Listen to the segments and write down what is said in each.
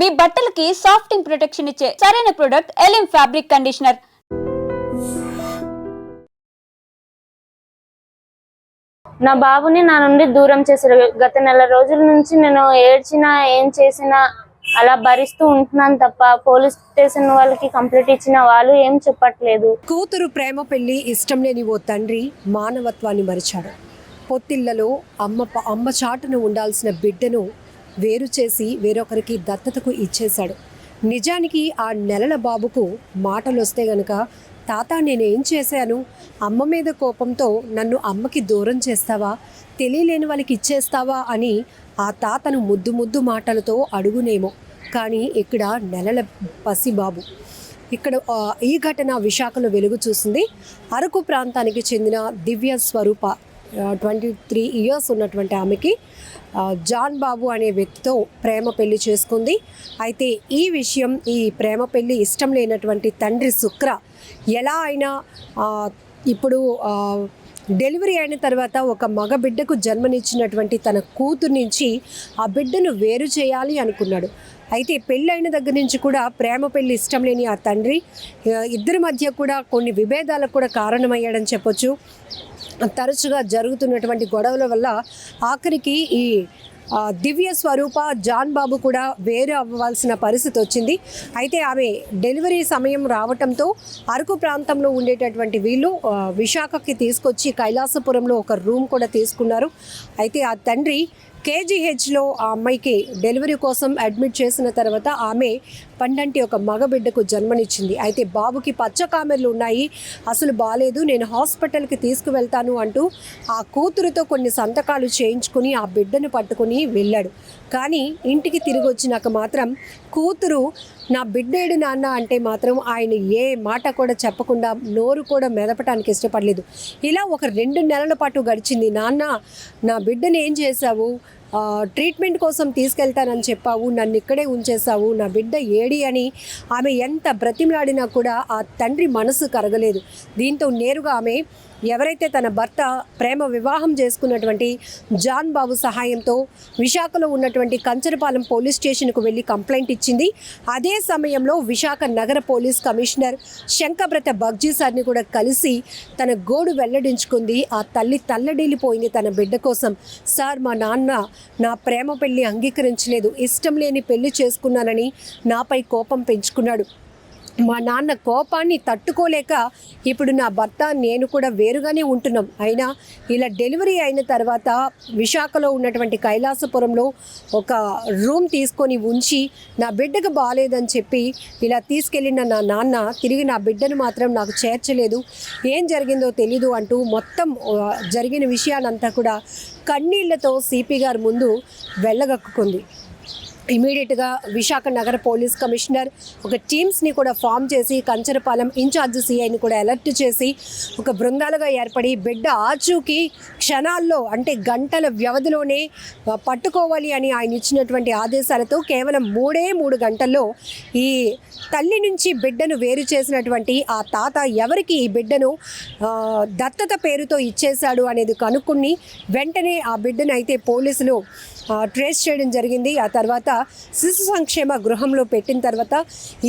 మీ బట్టలకి సాఫ్టింగ్ ప్రొటెక్షన్ ఇచ్చే సరైన ప్రొడక్ట్ ఎలిమ్ ఫ్యాబ్రిక్ కండిషనర్. నా బాబుని నా నుండి దూరం చేశారు. గత నెల రోజుల నుంచి నేను ఏడ్చినా ఏం చేసినా అలా భరిస్తూ ఉంటున్నాను తప్ప పోలీస్ స్టేషన్ వాళ్ళకి కంప్లైంట్ ఇచ్చిన వాళ్ళు ఏం చెప్పట్లేదు. కూతురు ప్రేమ పెళ్లి ఇష్టం లేని ఓ తండ్రి మానవత్వాన్ని మరిచాడు. పొత్తిళ్లలో అమ్మ చాటున ఉండాల్సిన బిడ్డను వేరు చేసి వేరొకరికి దత్తతకు ఇచ్చేశాడు. నిజానికి ఆ నెలల బాబుకు మాటలు వస్తే గనక, తాత నేనేం చేశాను, అమ్మ మీద కోపంతో నన్ను అమ్మకి దూరం చేస్తావా, తెలియలేని వాళ్ళకి ఇచ్చేస్తావా అని ఆ తాతను ముద్దు మాటలతో అడుగునేమో. కానీ ఇక్కడ నెలల పసిబాబు. ఇక్కడ ఈ ఘటన విశాఖలో వెలుగు చూసింది. అరకు ప్రాంతానికి చెందిన దివ్య స్వరూప 23 ఇయర్స్ ఉన్నటువంటి ఆమెకి జాన్ బాబు అనే వ్యక్తితో ప్రేమ పెళ్లి చేసుకుంది. అయితే ఈ విషయం, ఈ ప్రేమ పెళ్లి ఇష్టం లేనటువంటి తండ్రి శుక్ర ఎలా అయినా ఇప్పుడు డెలివరీ అయిన తర్వాత ఒక మగ బిడ్డకు జన్మనిచ్చినటువంటి తన కూతురు నుంచి ఆ బిడ్డను వేరు చేయాలి అనుకున్నాడు. అయితే పెళ్ళైన దగ్గర నుంచి కూడా ప్రేమ పెళ్ళి ఇష్టం లేని ఆ తండ్రి ఇద్దరి మధ్య కూడా కొన్ని విభేదాలకు కూడా కారణమయ్యాడని చెప్పొచ్చు. తరచుగా జరుగుతున్నటువంటి గొడవల వల్ల ఆఖరికి ఈ దివ్య స్వరూప జాన్ బాబు కూడా వేరు అవ్వాల్సిన పరిస్థితి వచ్చింది. అయితే ఆమె డెలివరీ సమయం రావటంతో అరకు ప్రాంతంలో ఉండేటటువంటి వీళ్ళు విశాఖకి తీసుకొచ్చి కైలాసపురంలో ఒక రూమ్ కూడా తీసుకున్నారు. అయితే ఆ తండ్రి కేజీహెచ్లో ఆ అమ్మాయికి డెలివరీ కోసం అడ్మిట్ చేసిన తర్వాత ఆమె పండంటి ఒక మగబిడ్డకు జన్మనిచ్చింది. అయితే బాబుకి పచ్చకామెర్లు ఉన్నాయి, అసలు బాలేదు, నేను హాస్పిటల్కి తీసుకువెళ్తాను అంటూ ఆ కూతురుతో కొన్ని సంతకాలు చేయించుకుని ఆ బిడ్డను పట్టుకుని వెళ్ళాడు. కానీ ఇంటికి తిరిగి వచ్చినాక మాత్రం కూతురు నా బిడ్డేడు నాన్న అంటే మాత్రం ఆయన ఏ మాట కూడా చెప్పకుండా నోరు కూడా మెదపటానికి ఇష్టపడలేదు. ఇలా ఒక 2 నెలల పాటు గడిచింది. నాన్న నా బిడ్డను ఏం చేశావు, ట్రీట్మెంట్ కోసం తీసుకెళ్తానని చెప్పావు, నన్ను ఇక్కడే ఉంచేశావు, నా బిడ్డ ఏడి అని ఆమె ఎంత బ్రతిమలాడినా కూడా ఆ తండ్రి మనసు కరగలేదు. దీంతో నేరుగా ఆమె ఎవరైతే తన భర్త ప్రేమ వివాహం చేసుకున్నటువంటి జాన్ బాబు సహాయంతో విశాఖలో ఉన్నటువంటి కంచరపాలెం పోలీస్ స్టేషన్కు వెళ్ళి కంప్లైంట్ ఇచ్చింది. అదే సమయంలో విశాఖ నగర పోలీస్ కమిషనర్ శంకబ్రత బగ్జీ సార్ని కూడా కలిసి తన గోడు వెల్లడించుకుంది. ఆ తల్లి తల్లడిల్లిపోయింది తన బిడ్డ కోసం. సార్, మా నాన్న నా ప్రేమ పెళ్లి అంగీకరించలేదు, ఇష్టం లేని పెళ్లి చేసుకున్నానని నాపై కోపం పెంచుకున్నాడు. మా నాన్న కోపాన్ని తట్టుకోలేక ఇప్పుడు నా భర్త నేను కూడా వేరుగానే ఉంటున్నాం. అయినా ఇలా డెలివరీ అయిన తర్వాత విశాఖలో ఉన్నటువంటి కైలాసపురంలో ఒక రూమ్ తీసుకొని ఉంచి నా బిడ్డకు బాగాలేదని చెప్పి ఇలా తీసుకెళ్ళిన నా నాన్న తిరిగి నా బిడ్డను మాత్రం నాకు చేర్చలేదు, ఏం జరిగిందో తెలీదు అంటూ మొత్తం జరిగిన విషయానంతా కూడా కన్నీళ్లతో సిపి గారి ముందు వెళ్ళగక్కుకుంది. ఇమీడియట్గా విశాఖ నగర పోలీస్ కమిషనర్ ఒక టీమ్స్ని కూడా ఫామ్ చేసి కంచరపాలెం ఇన్ఛార్జ్ సిఐని కూడా అలర్ట్ చేసి ఒక బృందాలుగా ఏర్పడి బిడ్డ ఆచూకీ క్షణాల్లో అంటే గంటల వ్యవధిలోనే పట్టుకోవాలి అని ఆయన ఇచ్చినటువంటి ఆదేశాలతో కేవలం 3 గంటల్లో ఈ తల్లి నుంచి బిడ్డను వేరు చేసినటువంటి ఆ తాత ఎవరికి ఈ బిడ్డను దత్తత పేరుతో ఇచ్చేశాడు అనేది కనుక్కుని వెంటనే ఆ బిడ్డను అయితే పోలీసులు ట్రేస్ చేయడం జరిగింది. ఆ తర్వాత శిశు సంక్షేమ గృహంలో పెట్టిన తర్వాత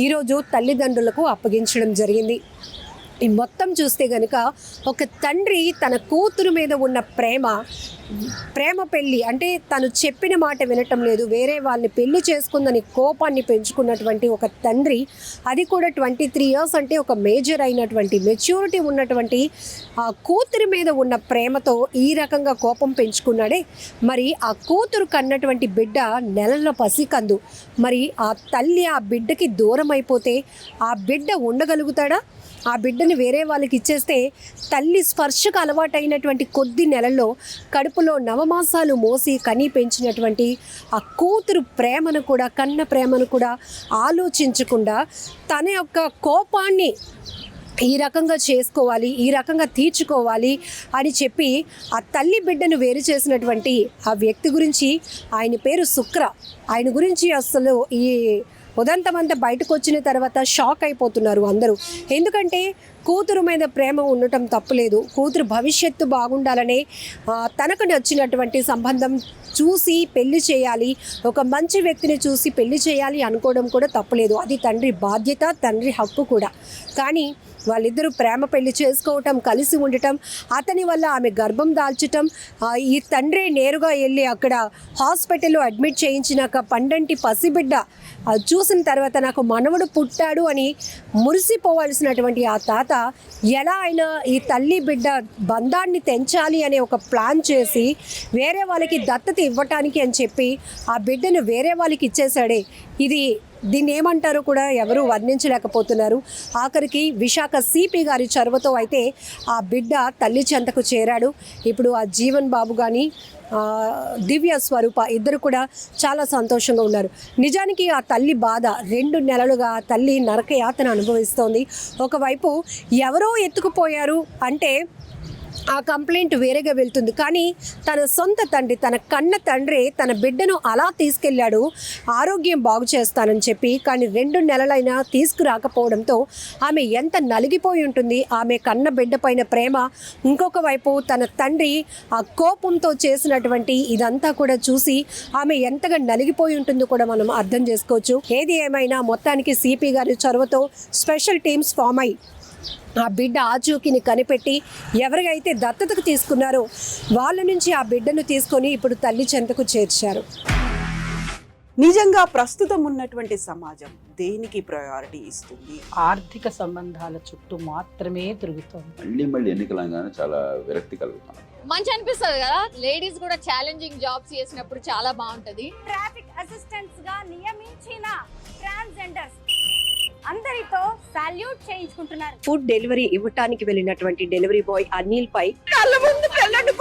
ఈరోజు తల్లిదండ్రులకు అప్పగించడం జరిగింది. ఈ మొత్తం చూస్తే కనుక ఒక తండ్రి తన కూతురు మీద ఉన్న ప్రేమ పెళ్ళి అంటే తను చెప్పిన మాట వినటం లేదు, వేరే వాళ్ళని పెళ్లి చేసుకుందని కోపాన్ని పెంచుకున్నటువంటి ఒక తండ్రి, అది కూడా 23 ఇయర్స్ అంటే ఒక మేజర్ అయినటువంటి మెచ్యూరిటీ ఉన్నటువంటి ఆ కూతురి మీద ఉన్న ప్రేమతో ఈ రకంగా కోపం పెంచుకున్నాడే. మరి ఆ కూతురు కన్నటువంటి బిడ్డ నెలల పసికందు. మరి ఆ తల్లి ఆ బిడ్డకి దూరం అయిపోతే ఆ బిడ్డ ఉండగలుగుతాడా? ఆ బిడ్డని వేరే వాళ్ళకి ఇచ్చేస్తే తల్లి స్పర్శకు అలవాటైనటువంటి కొద్ది నెలల్లో కడుపులో నవమాసాలు మోసి కని పెంచినటువంటి ఆ కూతురు ప్రేమను కూడా, కన్న ప్రేమను కూడా ఆలోచించకుండా తన యొక్క కోపాన్ని ఈ రకంగా చేసుకోవాలి, ఈ రకంగా తీర్చుకోవాలి అని చెప్పి ఆ తల్లి బిడ్డను వేరు చేసినటువంటి ఆ వ్యక్తి గురించి, ఆయన పేరు శుక్ర, ఆయన గురించి అసలు ఈ ఉదంతమంతా బయటకు వచ్చిన తర్వాత షాక్ అయిపోతున్నారు అందరూ. ఎందుకంటే కూతురు మీద ప్రేమ ఉండటం తప్పులేదు, కూతురు భవిష్యత్తు బాగుండాలనే తనకు నచ్చినటువంటి సంబంధం చూసి పెళ్లి చేయాలి, ఒక మంచి వ్యక్తిని చూసి పెళ్లి చేయాలి అనుకోవడం కూడా తప్పులేదు. అది తండ్రి బాధ్యత, తండ్రి హక్కు కూడా. కానీ వాళ్ళిద్దరూ ప్రేమ పెళ్లి చేసుకోవటం, కలిసి ఉండటం, అతని వల్ల ఆమె గర్భం దాల్చటం, ఈ తండ్రి నేరుగా వెళ్ళి అక్కడ హాస్పిటల్లో అడ్మిట్ చేయించినాక పండంటి పసిబిడ్డ చూసిన తర్వాత నాకు మనవడు పుట్టాడు అని మురిసిపోవాల్సినటువంటి ఆ తాత ఎలా అయినా ఈ తల్లి బిడ్డ బంధాన్ని తెంచాలి అనే ఒక ప్లాన్ చేసి వేరే వాళ్ళకి దత్తత ఇవ్వటానికి అని చెప్పి ఆ బిడ్డను వేరే వాళ్ళకి ఇచ్చేశాడే. దీన్ని ఏమంటారో కూడా ఎవరు వర్ణించలేకపోతున్నారు. ఆఖరికి విశాఖ సిపి గారి చొరవతో అయితే ఆ బిడ్డ తల్లి చెంతకు చేరాడు. ఇప్పుడు ఆ జీవన్ బాబు కానీ దివ్య స్వరూప ఇద్దరు కూడా చాలా సంతోషంగా ఉన్నారు. నిజానికి ఆ తల్లి బాధ 2 నెలలుగా ఆ తల్లి నరకయాతన అనుభవిస్తోంది. ఒకవైపు ఎవరో ఎత్తుకుపోయారు అంటే ఆ కంప్లైంట్ వేరేగా వెళ్తుంది, కానీ తన సొంత తండ్రి, తన కన్న తండ్రి తన బిడ్డను అలా తీసుకెళ్ళాడు ఆరోగ్యం బాగు చేస్తానని చెప్పి. కానీ 2 నెలలైనా తీసుకురాకపోవడంతో ఆమె ఎంత నలిగిపోయి ఉంటుంది. ఆమె కన్న బిడ్డ పైన ప్రేమ, ఇంకొక వైపు తన తండ్రి ఆ కోపంతో చేసినటువంటి ఇదంతా కూడా చూసి ఆమె ఎంతగా నలిగిపోయి ఉంటుందో కూడా మనం అర్థం చేసుకోవచ్చు. ఏది ఏమైనా మొత్తానికి సిపి గారి చొరవతో స్పెషల్ టీమ్స్ ఫామ్ అయ్యి ఆ బిడ్డ ఆచూకీని కనిపెట్టి ఎవరికైతే దత్తతకు తీసుకున్నారో వాళ్ళ నుంచి ఆ బిడ్డను తీసుకొని ఇప్పుడు తల్లి చెంతకు చేర్చారు. నిజంగా ప్రస్తుతం ఉన్నటువంటి సమాజం దేనికి ప్రయారిటీ ఇస్తుంది? ఆర్థిక సంబంధాల చుట్టూ మాత్రమే తిరుగుతోంది. మళ్ళీ ఎన్నికలంగానే చాలా విరక్తి కలుగుతాం. మంచి అనిపిస్తుంది కదా, లేడీస్ కూడా ఛాలెంజింగ్ జాబ్స్ చేసినప్పుడు చాలా బాగుంటది. ట్రాఫిక్ అసిస్టెంట్స్ గా నియమించిన ట్రాన్స్జెండర్స్ అందరితో సాల్యూట్ చేయించుకుంటున్నారు. ఫుడ్ డెలివరీ ఇవ్వటానికి వెళ్ళినటువంటి డెలివరీ బాయ్ అనిల్ పై కళ్ళ ముందు పెళ్ళండి